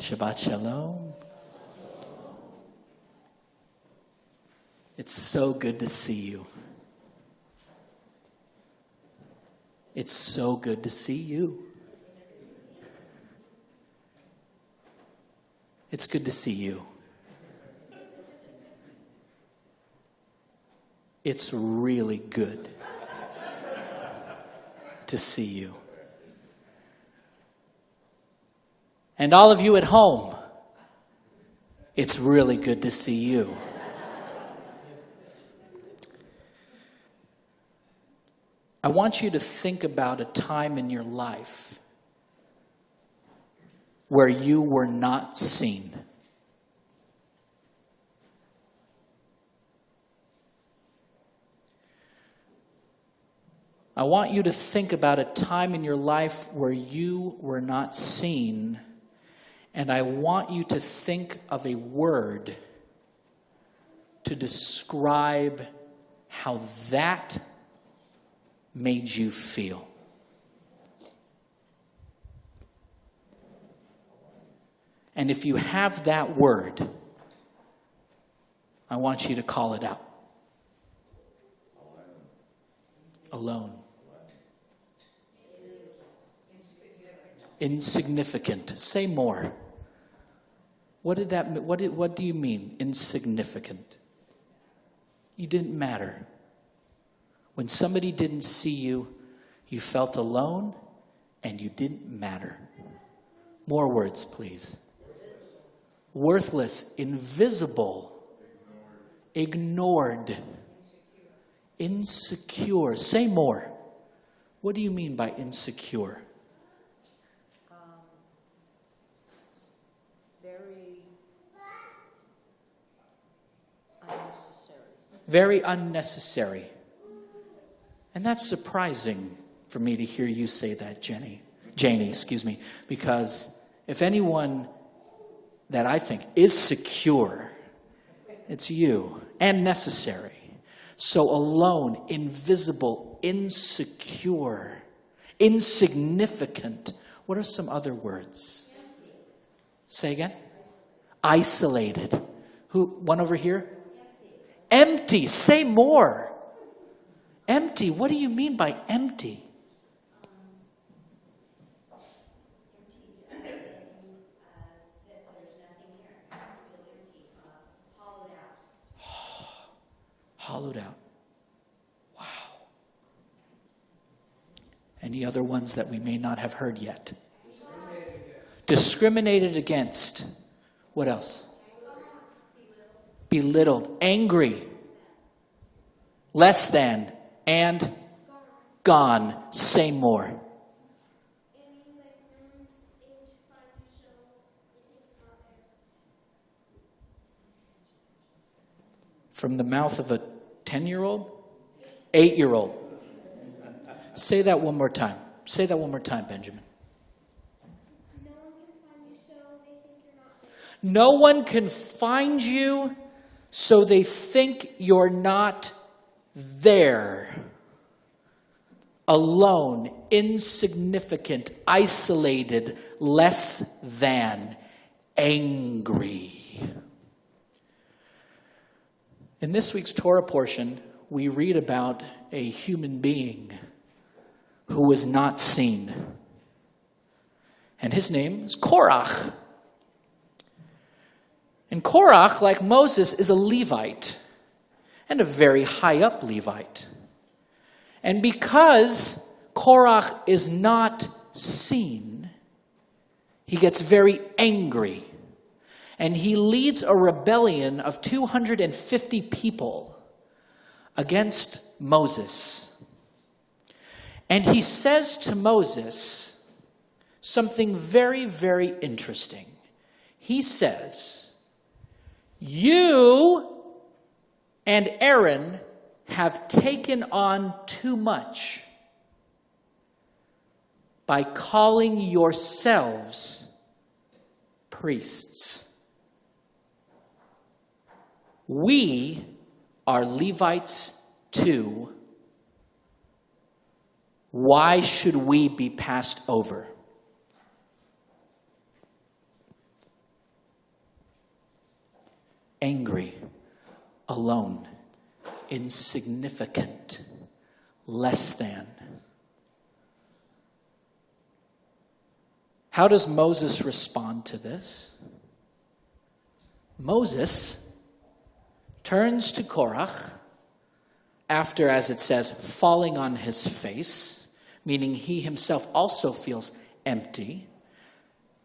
Shabbat Shalom. It's so good to see you. It's so good to see you. It's good to see you. It's really good to see you. And all of you at home, it's really good to see you. I want you to think about a time in your life where you were not seen. I want you to think about a time in your life where you were not seen, and I want you to think of a word to describe how that made you feel. And if you have that word, I want you to call it out. Alone. Insignificant. Say more. What do you mean, insignificant? You didn't matter. When somebody didn't see you, you felt alone and you didn't matter. More words, please. Worthless, invisible, ignored, insecure. Say more. What do you mean by insecure? Very unnecessary. Very unnecessary. And that's surprising for me to hear you say that, Janie, because if anyone that I think is secure, it's you, and necessary. So alone, invisible, insecure, insignificant. What are some other words? Say again? Isolated. Who? One over here? Empty. Say more. Empty. What do you mean by empty? Hollowed out. Wow. Any other ones that we may not have heard yet? Discriminated against. What else? Belittled. Angry. Less than. And gone. Say more. It means like no one's able to find you, so they think you're not there. From the mouth of a 10-year-old? 8-year-old. Say that one more time. Say that one more time, Benjamin. No one can find you, so they think you're not there. No one can find you, so they think you're not there. Alone, insignificant, isolated, less than, angry. In this week's Torah portion, we read about a human being who was not seen. And his name is Korach. And Korach, like Moses, is a Levite. And a very high up Levite. And because Korach is not seen, he gets very angry. And he leads a rebellion of 250 people against Moses. And he says to Moses something very, very interesting. He says, "You and Aaron have taken on too much by calling yourselves priests. We are Levites too. Why should we be passed over?" angry, alone, insignificant, less than. How does Moses respond to this? Moses turns to Korach after, as it says, falling on his face, meaning he himself also feels empty,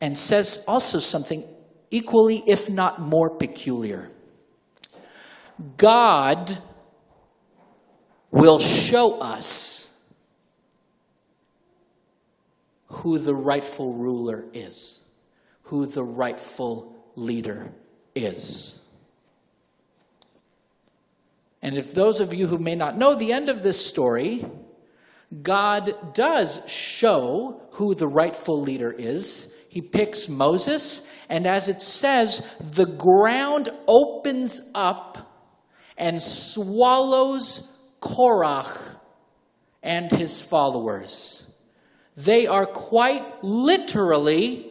and says also something equally, if not more peculiar. God will show us who the rightful ruler is, who the rightful leader is. And if those of you who may not know the end of this story, God does show who the rightful leader is. He picks Moses, and as it says, the ground opens up and swallows Korach and his followers. They are quite literally,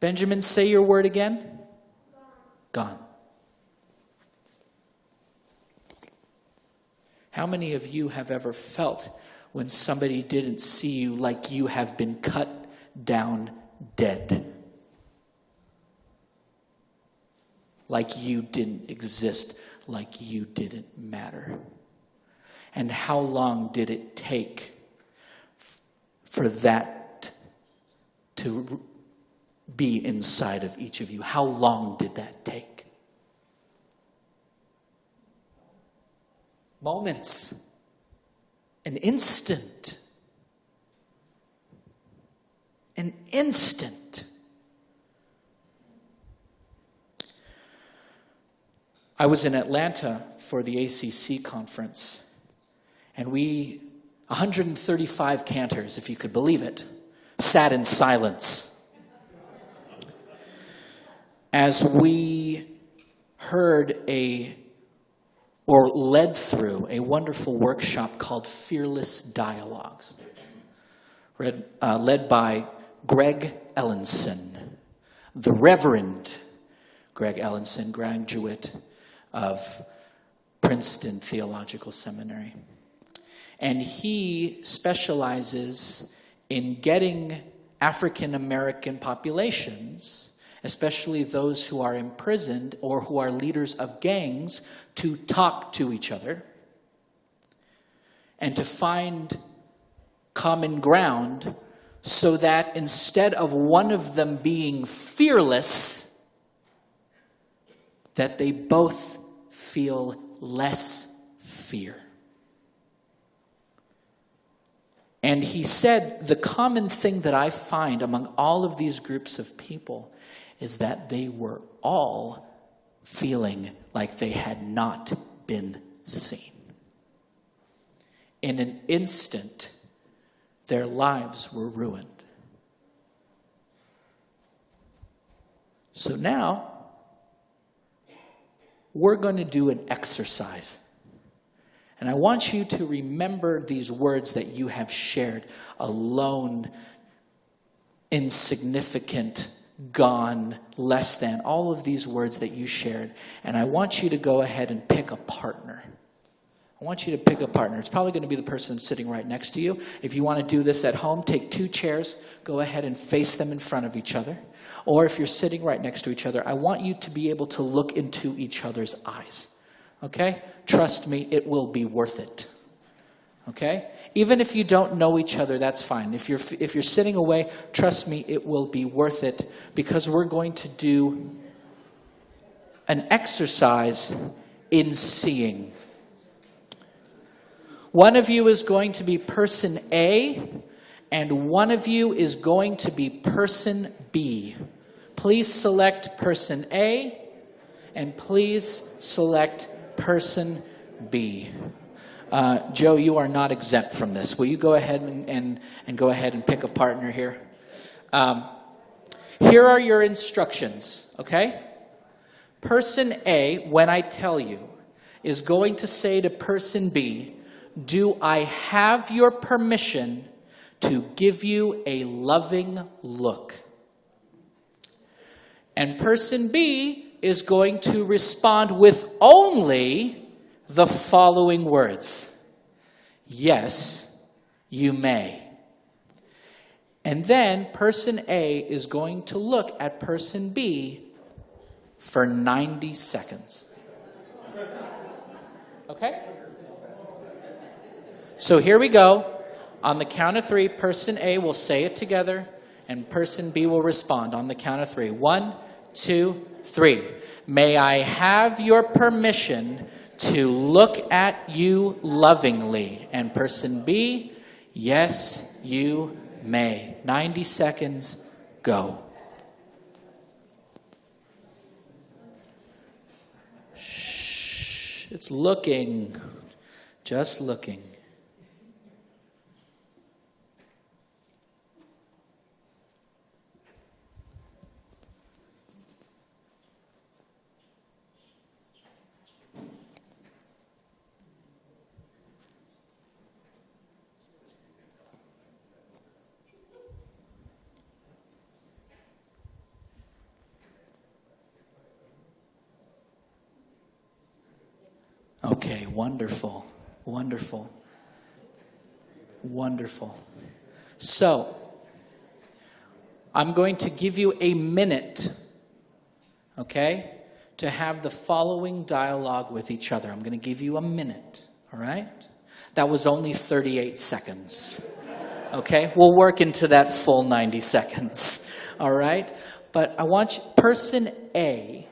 Benjamin, say your word again. Gone. How many of you have ever felt when somebody didn't see you like you have been cut down dead? Like you didn't exist, like you didn't matter. And how long did it take for that to be inside of each of you? How long did that take? Moments. An instant. An instant. I was in Atlanta for the ACC conference, and 135 Cantors, if you could believe it, sat in silence as we led through a wonderful workshop called Fearless Dialogues, led by Greg Ellenson, the Reverend Greg Ellenson, graduate of Princeton Theological Seminary. And he specializes in getting African American populations, especially those who are imprisoned or who are leaders of gangs, to talk to each other and to find common ground so that instead of one of them being fearless, that they both feel less fear. And he said the common thing that I find among all of these groups of people is that they were all feeling like they had not been seen. In an instant, their lives were ruined. So now, we're going to do an exercise. And I want you to remember these words that you have shared: alone, insignificant, gone, less than, all of these words that you shared. And I want you to go ahead and pick a partner. I want you to pick a partner. It's probably going to be the person sitting right next to you. If you want to do this at home, take 2 chairs, go ahead and face them in front of each other. Or if you're sitting right next to each other, I want you to be able to look into each other's eyes. Okay? Trust me, it will be worth it. Okay? Even if you don't know each other, that's fine. If you're sitting away, trust me, it will be worth it, because we're going to do an exercise in seeing. One of you is going to be person A, and one of you is going to be person B. Please select person A, and please select person B. Joe, you are not exempt from this. Will you go ahead and go ahead and pick a partner here? Here are your instructions, okay? Person A, when I tell you, is going to say to person B, "Do I have your permission to give you a loving look?" And person B is going to respond with only the following words. Yes, you may. And then person A is going to look at person B for 90 seconds. Okay? So here we go. On the count of 3, person A will say it together, and person B will respond on the count of 3. 1, 2, 3. May I have your permission to look at you lovingly? And person B, yes, you may. 90 seconds, go. Shh, it's looking, just looking. Okay, wonderful, wonderful, wonderful. So, I'm going to give you a minute, okay, to have the following dialogue with each other. I'm going to give you a minute, all right? That was only 38 seconds, okay? We'll work into that full 90 seconds, all right? But I want you, person A,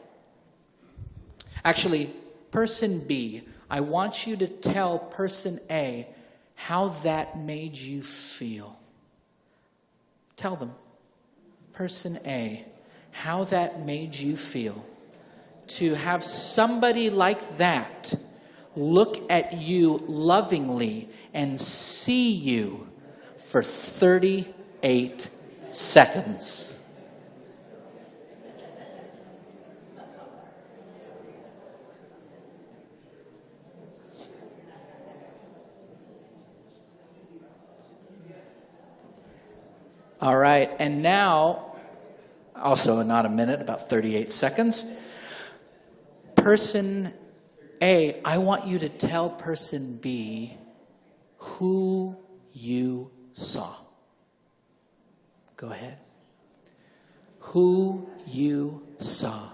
actually, person B, I want you to tell person A how that made you feel. Tell them, person A, how that made you feel to have somebody like that look at you lovingly and see you for 38 seconds. All right, and now, also not a minute, about 38 seconds. Person A, I want you to tell person B who you saw. Go ahead. Who you saw.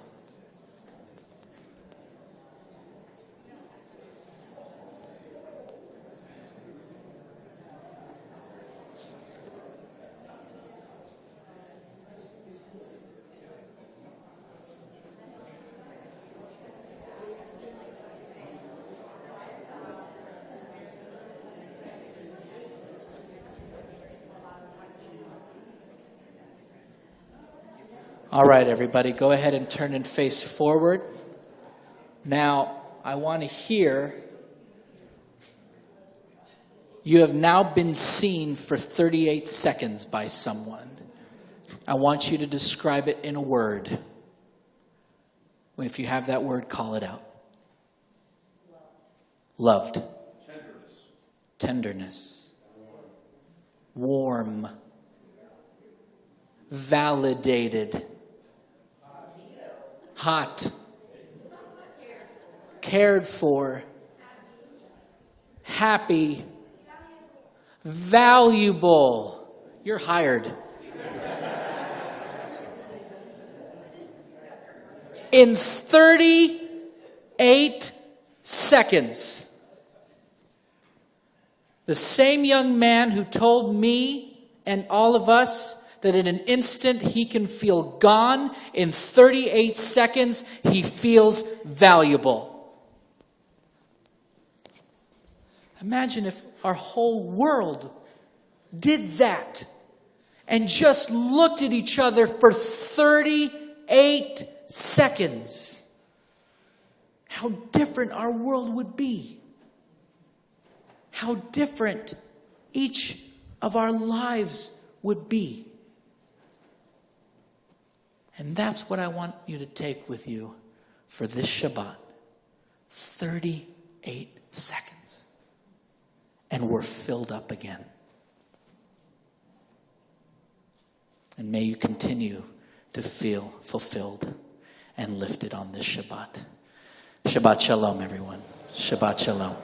All right, everybody, go ahead and turn and face forward. Now, I want to hear, you have now been seen for 38 seconds by someone. I want you to describe it in a word. If you have that word, call it out. Loved. Tenderness. Warm. Validated. Hot. Cared for. Happy. Valuable. You're hired. In 38 seconds, the same young man who told me and all of us that in an instant he can feel gone, in 38 seconds he feels valuable. Imagine if our whole world did that and just looked at each other for 38 seconds. How different our world would be. How different each of our lives would be. And that's what I want you to take with you for this Shabbat. 38 seconds. And we're filled up again. And may you continue to feel fulfilled and lifted on this Shabbat. Shabbat shalom, everyone. Shabbat shalom.